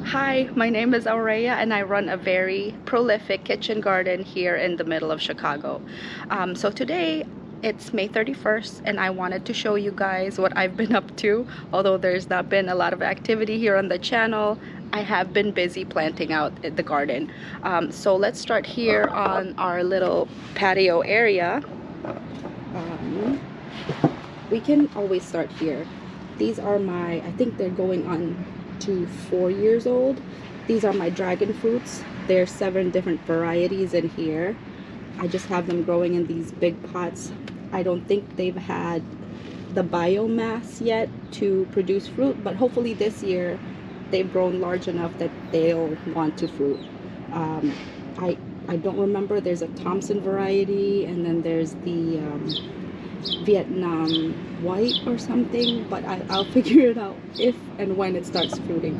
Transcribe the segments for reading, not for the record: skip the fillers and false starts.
Hi, my name is Aurea and I run a very prolific kitchen garden here in the middle of Chicago. So today it's May 31st and I wanted to show you guys what I've been up to. Although there's not been a lot of activity here on the channel, I have been busy planting out the garden. So let's start here on our little patio area. We can always start here. These are I think they're going on to 4 years old. These are my dragon fruits. There's 7 different varieties in here. I just have them growing in these big pots. I don't think they've had the biomass yet to produce fruit, but hopefully this year they've grown large enough that they'll want to fruit. I don't remember. There's a Thompson variety, and then there's the Vietnam white or something, but I'll figure it out if and when it starts fruiting.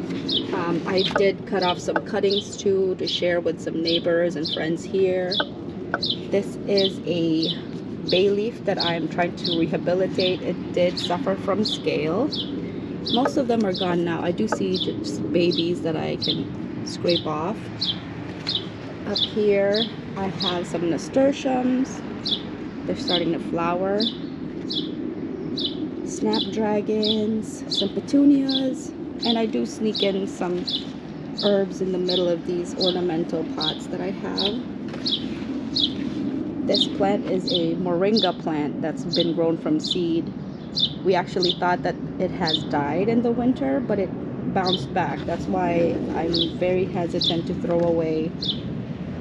I did cut off some cuttings too to share with some neighbors and friends here. This is a bay leaf that I'm trying to rehabilitate. It did suffer from scale. Most of them are gone now. I do see just babies that I can scrape off. Up here I have some nasturtiums. They're starting to flower. Snapdragons, some petunias, and I do sneak in some herbs in the middle of these ornamental pots that I have. This plant is a moringa plant that's been grown from seed. We actually thought that it has died in the winter, but it bounced back. That's why I'm very hesitant to throw away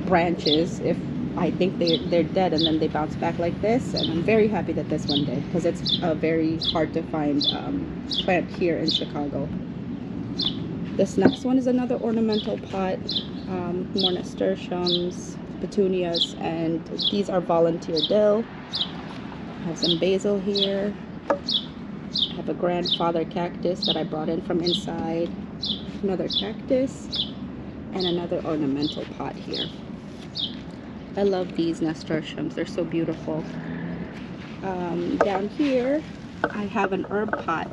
branches if I think they're dead and then they bounce back like this. And I'm very happy that this one did, because it's a very hard to find plant here in Chicago. This next one is another ornamental pot. More nasturtiums, petunias, and these are volunteer dill. I have some basil here. I have a grandfather cactus that I brought in from inside. Another cactus, and another ornamental pot here. I love these nasturtiums. They're so beautiful. Down here, I have an herb pot.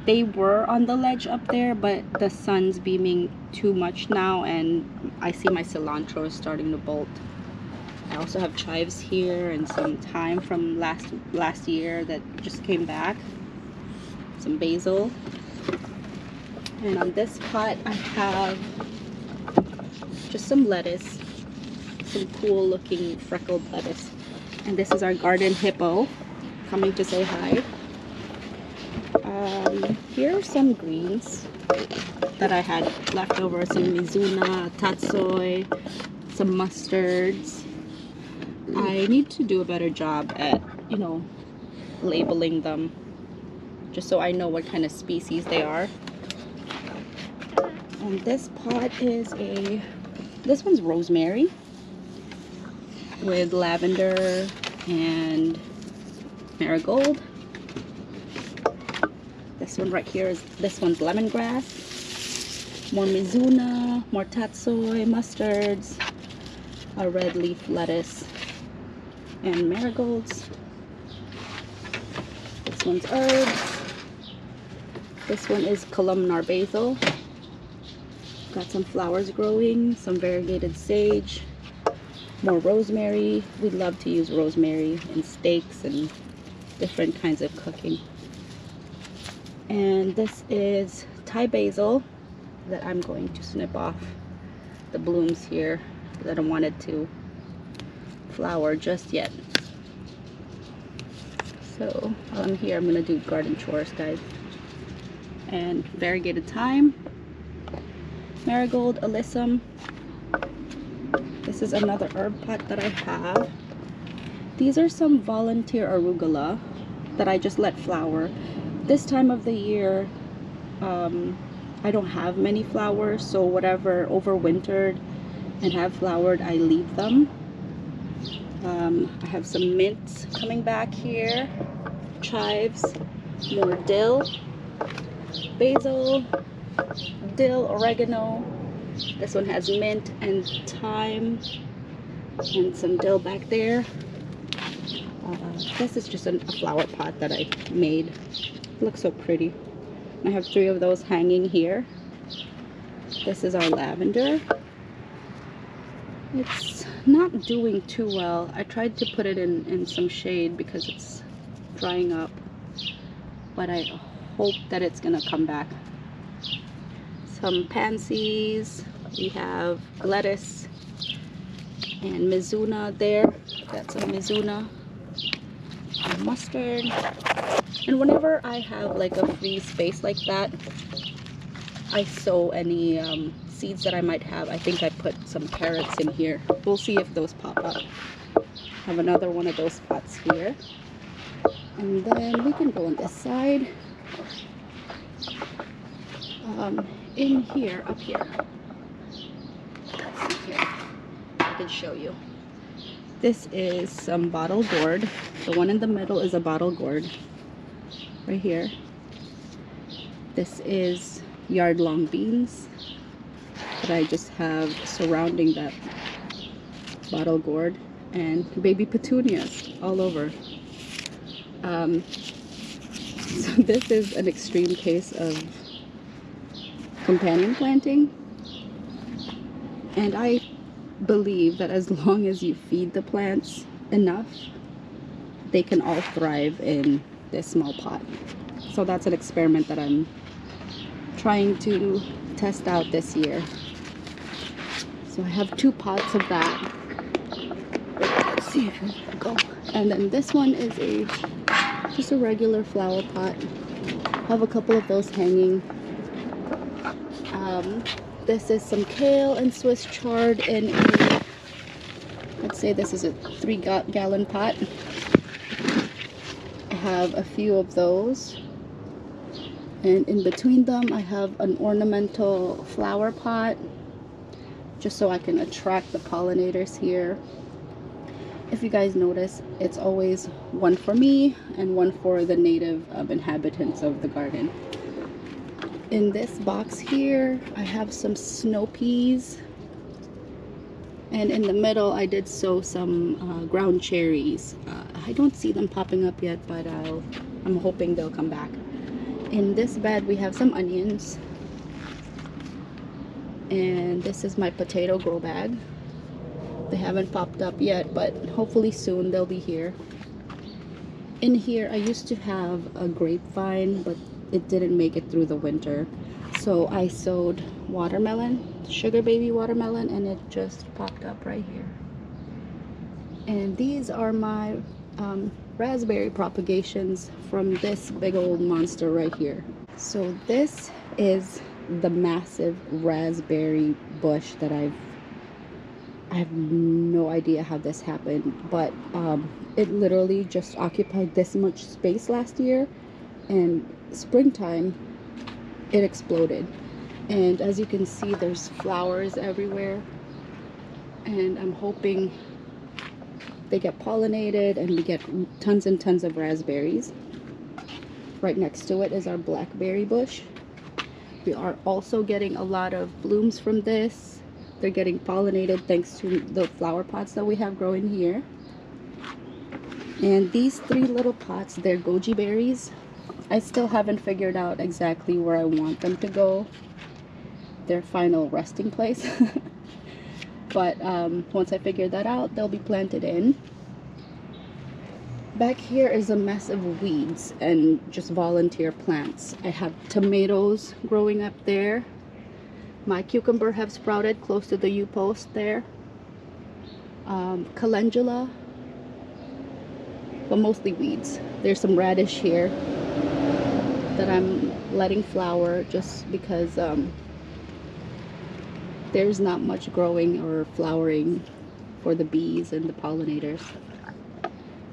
They were on the ledge up there, but the sun's beaming too much now, and I see my cilantro is starting to bolt. I also have chives here and some thyme from last year that just came back. Some basil. And on this pot, I have just some lettuce. Some cool looking freckled lettuce, and this is our garden hippo coming to say hi. Here are some greens that I had left over, some mizuna, tatsoi, some mustards. I need to do a better job at, labeling them, just so I know what kind of species they are. And this pot is this one's rosemary with lavender and marigold. This one right here this one's lemongrass. More mizuna, more tatsoi, mustards, a red leaf lettuce, and marigolds. This one's herbs. This one is columnar basil. Got some flowers growing, some variegated sage. More rosemary. We love to use rosemary in steaks and different kinds of cooking. And this is Thai basil that I'm going to snip off the blooms here because I don't want it to flower just yet. So while I'm here, I'm going to do garden chores, guys. And variegated thyme, marigold, alyssum. This is another herb pot that I have. These are some volunteer arugula that I just let flower. This time of the year, I don't have many flowers, so whatever overwintered and have flowered, I leave them. I have some mint coming back here, chives, more dill, basil, dill, oregano. This one has mint and thyme and some dill back there. This is just a flower pot that I made. It looks so pretty. I have 3 of those hanging here. This is our lavender. It's not doing too well. I tried to put it in some shade because it's drying up, but I hope that it's gonna come back. Some pansies. We have lettuce and mizuna there. That's a mizuna. Mustard. And whenever I have like a free space like that, I sow any seeds that I might have. I think I put some carrots in here. We'll see if those pop up. Have another one of those pots here. And then we can go on this side. In here, up here. Let's see here. I can show you. This is some bottle gourd. The one in the middle is a bottle gourd. Right here. This is yard-long beans that I just have surrounding that bottle gourd, and baby petunias all over. So this is an extreme case of companion planting, and I believe that as long as you feed the plants enough, they can all thrive in this small pot. So that's an experiment that I'm trying to test out this year. So I have 2 pots of that. Let's see if we can go. And then this one is just a regular flower pot. I have a couple of those hanging. This is some kale and Swiss chard in a, let's say this is a 3-gallon pot. I have a few of those. And in between them, I have an ornamental flower pot, just so I can attract the pollinators here. If you guys notice, it's always one for me and one for the native inhabitants of the garden. In this box here, I have some snow peas. And in the middle, I did sow some ground cherries. I don't see them popping up yet, but I'm hoping they'll come back. In this bed, we have some onions. And this is my potato grow bag. They haven't popped up yet, but hopefully soon they'll be here. In here, I used to have a grapevine, but it didn't make it through the winter. So I sowed watermelon, sugar baby watermelon, and it just popped up right here. And these are my raspberry propagations from this big old monster right here. So this is the massive raspberry bush that I have no idea how this happened, but it literally just occupied this much space last year, and springtime it exploded. And as you can see, there's flowers everywhere, and I'm hoping they get pollinated and we get tons and tons of raspberries. Right next to it is our blackberry bush. We are also getting a lot of blooms from this. They're getting pollinated thanks to the flower pots that we have growing here. And these 3 little pots, they're goji berries. I still haven't figured out exactly where I want them to go, their final resting place. But once I figure that out, they'll be planted in. Back here is a mess of weeds and just volunteer plants. I have tomatoes growing up there. My cucumber have sprouted close to the U-post there. Calendula, but mostly weeds. There's some radish here that I'm letting flower just because there's not much growing or flowering for the bees and the pollinators.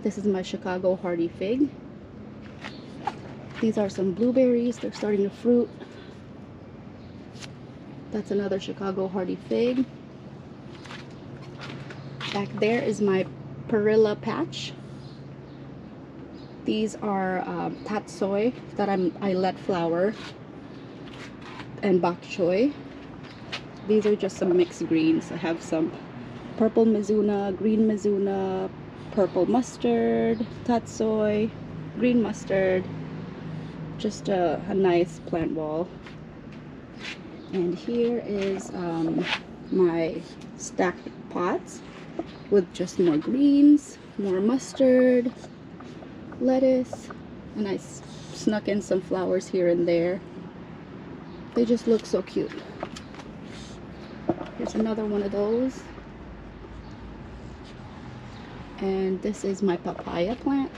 This is my Chicago hardy fig. These are some blueberries. They're starting to fruit. That's another Chicago hardy fig. Back there is my perilla patch. These are tatsoi that I let flower, and bok choy. These are just some mixed greens. I have some purple mizuna, green mizuna, purple mustard, tatsoi, green mustard. Just a nice plant wall. And here is my stacked pots with just more greens, more mustard, lettuce, and I snuck in some flowers here and there. They just look so cute. Here's another one of those. And this is my papaya plant.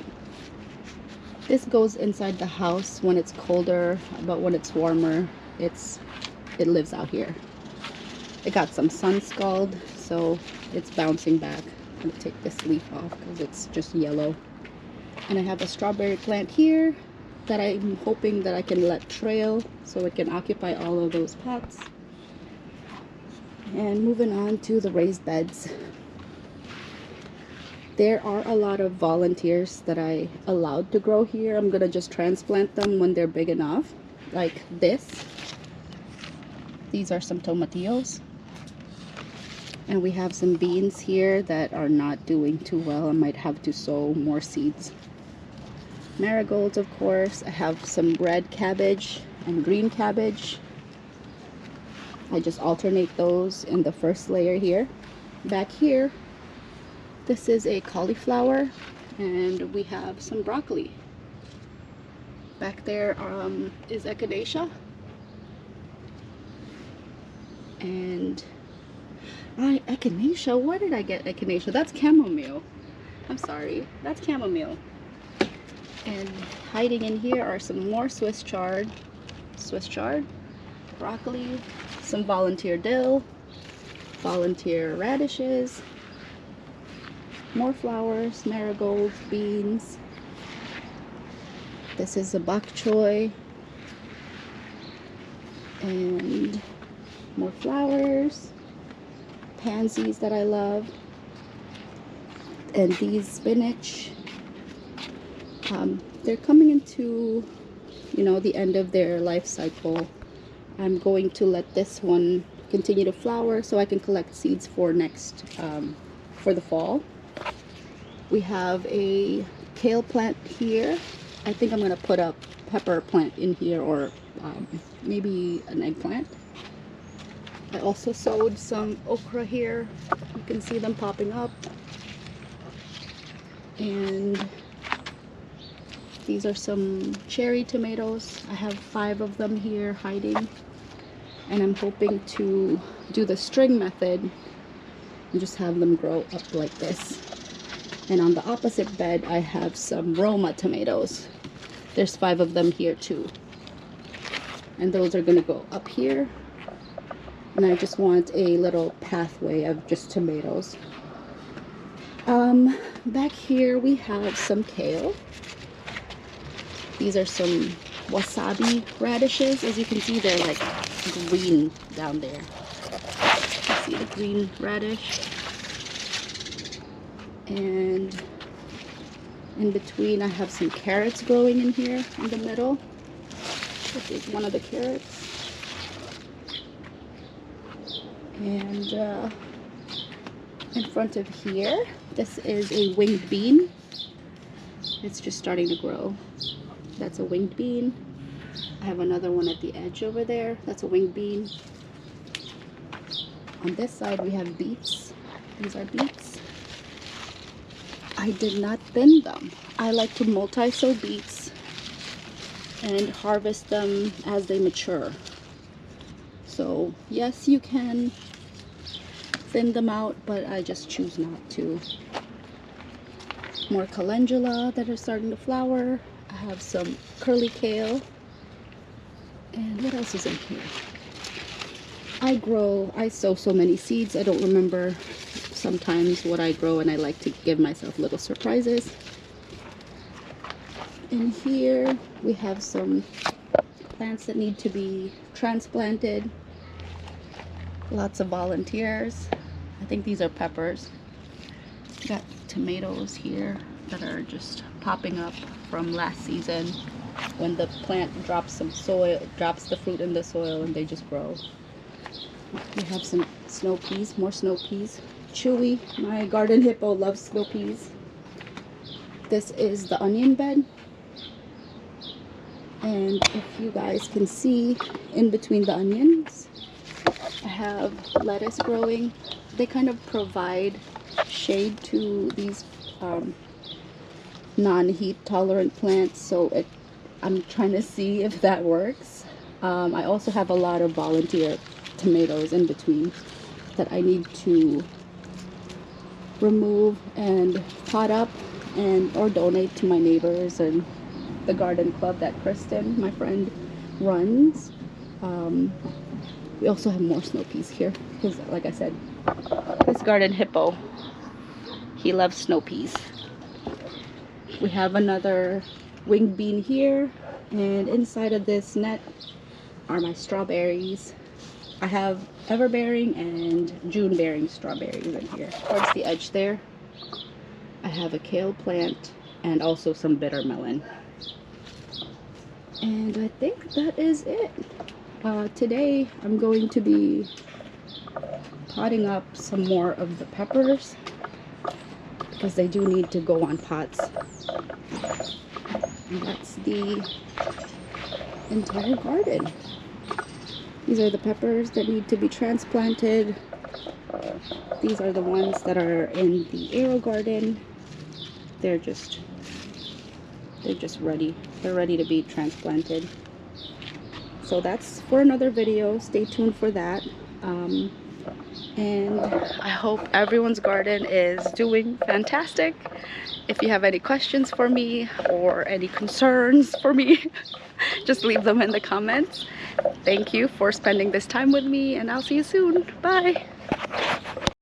This goes inside the house when it's colder, but when it's warmer, it lives out here. It got some sun scald, so it's bouncing back. I'm gonna take this leaf off because it's just yellow. And I have a strawberry plant here that I'm hoping that I can let trail so it can occupy all of those pots. And moving on to the raised beds. There are a lot of volunteers that I allowed to grow here. I'm gonna just transplant them when they're big enough, like this. These are some tomatillos. And we have some beans here that are not doing too well. I might have to sow more seeds. Marigolds, of course. I have some red cabbage and green cabbage. I just alternate those in the first layer here. Back here, this is a cauliflower, and we have some broccoli. Back there is echinacea. And echinacea, where did I get echinacea? That's chamomile. I'm sorry, that's chamomile. And hiding in here are some more Swiss chard, broccoli, some volunteer dill, volunteer radishes, more flowers, marigolds, beans. This is a bok choy, and more flowers, pansies that I love, and these spinach. They're coming into, the end of their life cycle. I'm going to let this one continue to flower so I can collect seeds for for the fall. We have a kale plant here. I think I'm going to put a pepper plant in here, or maybe an eggplant. I also sowed some okra here. You can see them popping up. And these are some cherry tomatoes. I have 5 of them here hiding. And I'm hoping to do the string method and just have them grow up like this. And on the opposite bed, I have some Roma tomatoes. There's 5 of them here too. And those are gonna go up here. And I just want a little pathway of just tomatoes. Back here we have some kale. These are some wasabi radishes. As you can see, they're like green down there. You see the green radish. And in between I have some carrots growing in here in the middle. This is one of the carrots. And in front of here, this is a winged bean. It's just starting to grow. That's a winged bean. I have another one at the edge over there. That's a winged bean. On this side we have beets. These are beets. I did not thin them. I like to multi-sow beets and harvest them as they mature. So yes, you can thin them out, but I just choose not to. More calendula that are starting to flower. I have some curly kale. And what else is in here? I sow so many seeds, I don't remember sometimes what I grow, and I like to give myself little surprises. In here we have some plants that need to be transplanted. Lots of volunteers. I think these are peppers. Got tomatoes here that are just popping up from last season when the plant drops some soil, drops the fruit in the soil, and they just grow. We have some snow peas, more snow peas. Chewy, my garden hippo, loves snow peas. This is the onion bed. And if you guys can see, in between the onions, I have lettuce growing. They kind of provide shade to these non-heat tolerant plants, so I'm trying to see if that works. I also have a lot of volunteer tomatoes in between that I need to remove and pot up and or donate to my neighbors and the garden club that Kristen, my friend, runs. We also have more snow peas here because, like I said, this garden hippo, he loves snow peas. We have another winged bean here, and inside of this net are my strawberries. I have ever-bearing and June-bearing strawberries in here. Towards the edge there, I have a kale plant and also some bitter melon. And I think that is it. Today I'm going to be potting up some more of the peppers because they do need to go on pots. And that's the entire garden. These are the peppers that need to be transplanted. These are the ones that are in the aero garden. They're just ready. They're ready to be transplanted. So that's for another video. Stay tuned for that. And I hope everyone's garden is doing fantastic. If you have any questions for me or any concerns for me, just leave them in the comments. Thank you for spending this time with me, and I'll see you soon. Bye.